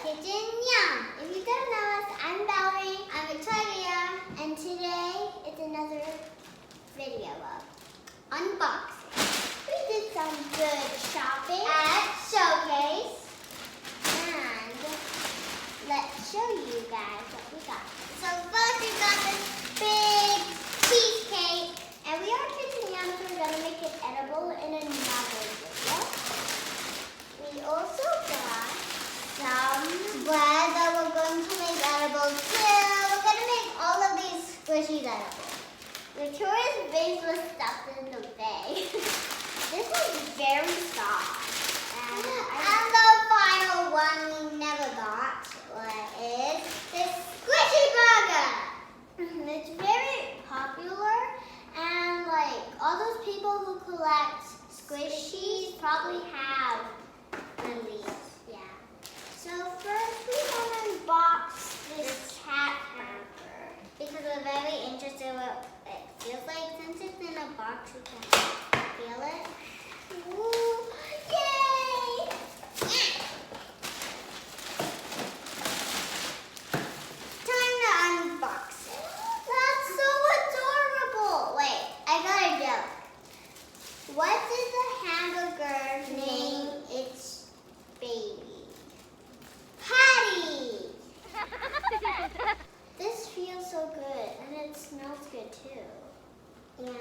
Kitchen Yum. If you don't know us, I'm Valerie. I'm Victoria. And today it's another video of unboxing. We did some good shopping at Showcase. And let's show you guys what we got. So first we got this big cheesecake. And we are Kitchen Yum, so we're going to make it edible in another video. We also got some bread that we're going to make edible too. We're going to make all of these squishies edible. Victoria's base was stuffed in the bag. This is very soft. And the final one we never got is this squishy burger. It's very popular, and like all those people who collect squishies probably have one of these. Yeah. So first we want to unbox this cat hamper because we're very interested in what it feels like. Since it's in a box, we can feel it. Ooh, yay! Time to unbox it. That's so adorable. Wait, I got a joke. What did the hamburger name its baby? Patty! This feels so good, and it smells good too. Yeah, it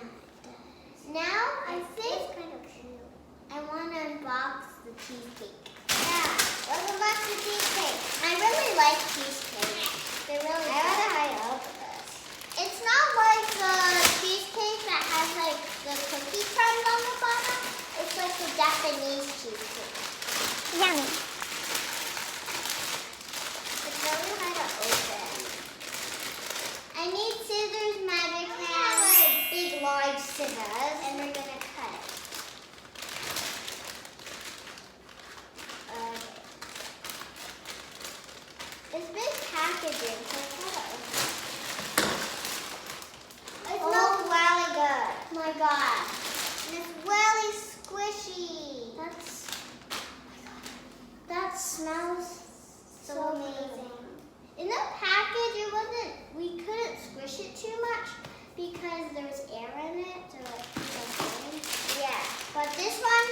does. Now, I think it's kind of cute. I want to unbox the cheesecake. Yeah, let's unbox the cheesecake. I really like cheesecake. They're really good. I rather high up this. It's not like the cheesecake that has like the cookie crumbs on the bottom. It's like the Japanese cheesecake. Yummy. It's really hard to open. I need scissors, magic hands. I have big, large scissors, and we're gonna cut it. Okay. It's big packaging, so I gotta open it. It smells really good. Oh my god. And it's really squishy. That smells so amazing. In the package, we couldn't squish it too much because there's air in it to like keep it going. Yeah. But this one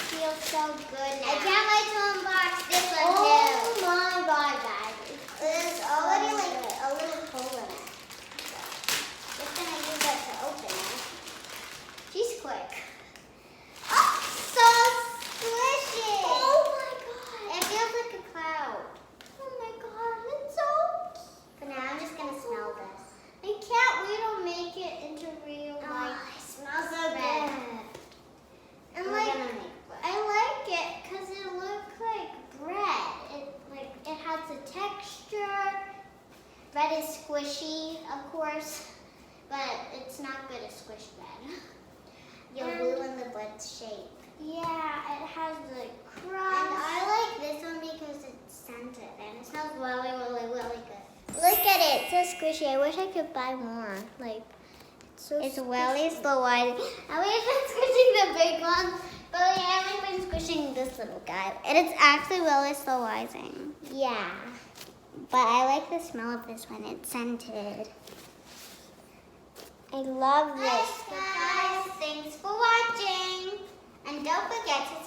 feels so good now. I can't wait to unbox this one too. Oh my god, guys. There's already like a little hole in it. Just gonna use that to open it. She's quick. Oh, so squishy! Oh my god! It feels like a cloud. Oh my god, it's so cute. For now, I'm just gonna smell this. I can't wait to make it into real life. It smells so good. And I like it because it looks like bread. It has a texture. Bread is squishy, of course. But it's not good at squish bread. You'll ruin the bread's shape. Yeah, it has the crust. And I like this one because it's scented and it smells really, really, really good. Look at it, it's so squishy. I wish I could buy more. Like, it's really slow. I wish I've been squishing the big one, but I haven't been squishing this little guy. And it's actually really slow rising. Yeah, but I like the smell of this one. It's scented. I love this. Guys, thanks for watching. And don't forget to